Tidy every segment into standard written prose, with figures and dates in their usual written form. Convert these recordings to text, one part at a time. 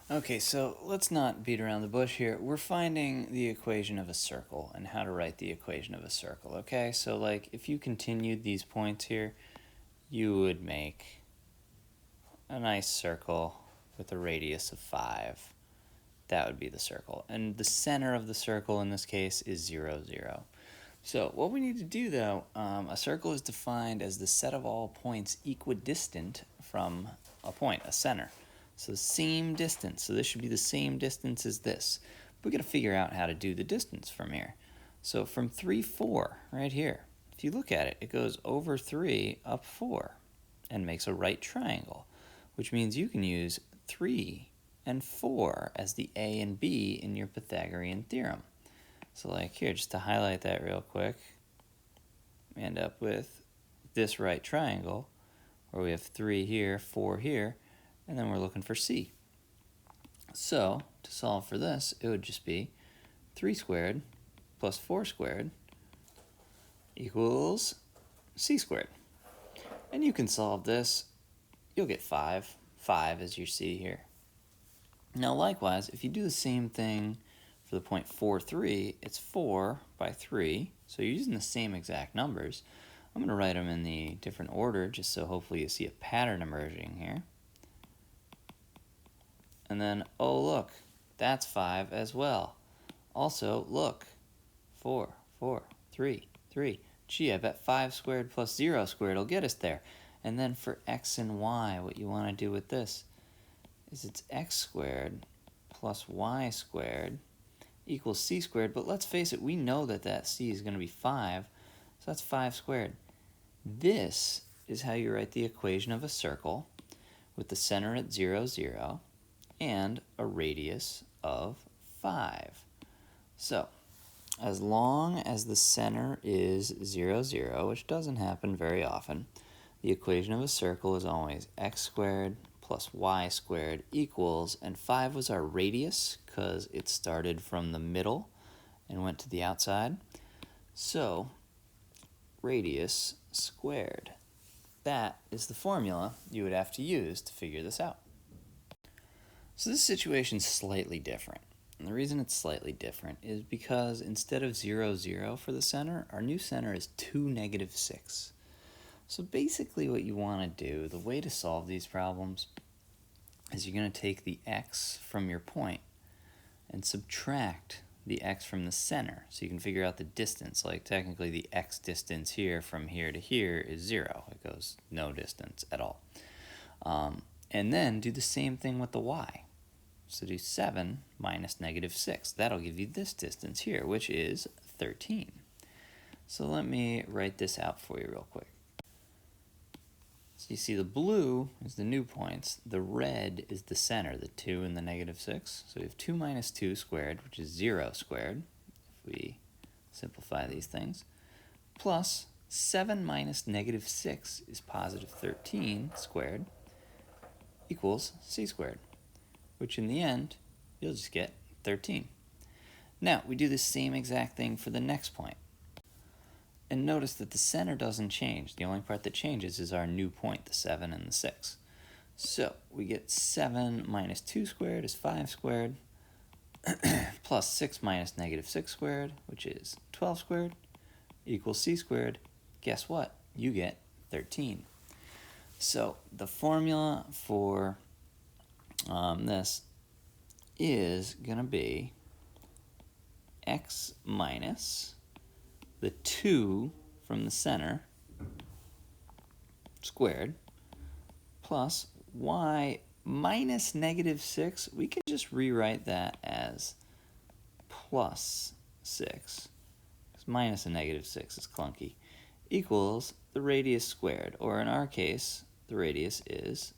Okay, so let's not beat around the bush here. We're finding the equation of a circle and how to write the equation of a circle, okay? So like if you continued these points here, you would make a nice circle with a radius of 5. That would be the circle. And the center of the circle in this case is 0, 0. So what we need to do though, a circle is defined as the set of all points equidistant from a point, a center. So the same distance, so this should be the same distance as this. But we gotta figure out how to do the distance from here. So from 3, 4, right here, if you look at it, it goes over 3 up 4 and makes a right triangle, which means you can use 3 and 4 as the A and B in your Pythagorean theorem. So like here, just to highlight that real quick, we end up with this right triangle where we have 3 here, 4 here, and then we're looking for C. So to solve for this, it would just be 3 squared plus 4 squared equals C squared. And you can solve this, you'll get 5. 5 is your C here. Now likewise, if you do the same thing for the point 4, 3, it's 4 by 3, so you're using the same exact numbers. I'm going to write them in the different order just so hopefully you see a pattern emerging here. And then, oh look, that's 5 as well. Also, look, 4, 4, 3, 3. Gee, I bet 5 squared plus 0 squared will get us there. And then for x and y, what you want to do with this is it's x squared plus y squared equals c squared, but let's face it, we know that that c is going to be 5, so that's 5 squared. This is how you write the equation of a circle with the center at 0, 0 and a radius of 5. So, as long as the center is 0, 0, which doesn't happen very often, the equation of a circle is always x squared plus y squared equals, and 5 was our radius because it started from the middle and went to the outside. So, radius squared. That is the formula you would have to use to figure this out. So this situation's slightly different. And the reason it's slightly different is because instead of 0, 0 for the center, our new center is 2, negative 6. So basically what you want to do, the way to solve these problems, is you're going to take the x from your point and subtract the x from the center. So you can figure out the distance. Like technically the x distance here from here to here is 0. It goes no distance at all. And then do the same thing with the y. So do 7 minus negative 6. That'll give you this distance here, which is 13. So let me write this out for you real quick. So you see the blue is the new points, the red is the center, the 2 and the negative 6. So we have 2 minus 2 squared, which is 0 squared, if we simplify these things, plus 7 minus negative 6 is positive 13 squared, equals c squared, which in the end, you'll just get 13. Now, we do the same exact thing for the next point. And notice that the center doesn't change. The only part that changes is our new point, the 7 and the 6. So, we get 7 minus 2 squared is 5 squared, plus 6 minus negative 6 squared, which is 12 squared, equals c squared. Guess what? You get 13. So, the formula for this is going to be x minus the 2 from the center squared plus y minus negative 6. We can just rewrite that as plus 6, because minus a negative 6 is clunky, equals the radius squared, or in our case, the radius is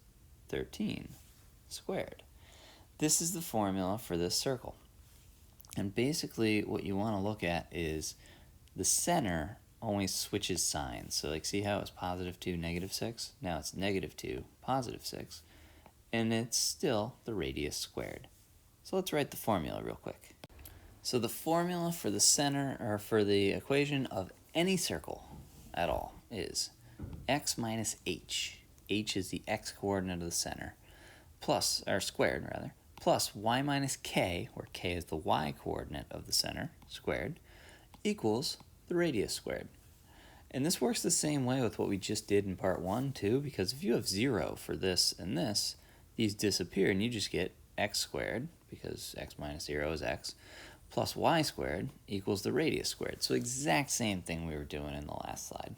13 squared. This is the formula for this circle. And basically what you want to look at is the center always switches signs. So like see how it was positive 2, negative 6? Now it's negative 2, positive 6. And it's still the radius squared. So let's write the formula real quick. So the formula for the center, or for the equation of any circle at all, is x minus h. H is the x coordinate of the center, plus, or squared rather, plus y minus k, where k is the y coordinate of the center, squared, equals the radius squared. And this works the same way with what we just did in part 1 too, because if you have 0 for this and this, these disappear and you just get x squared, because x minus 0 is x, plus y squared equals the radius squared. So exact same thing we were doing in the last slide.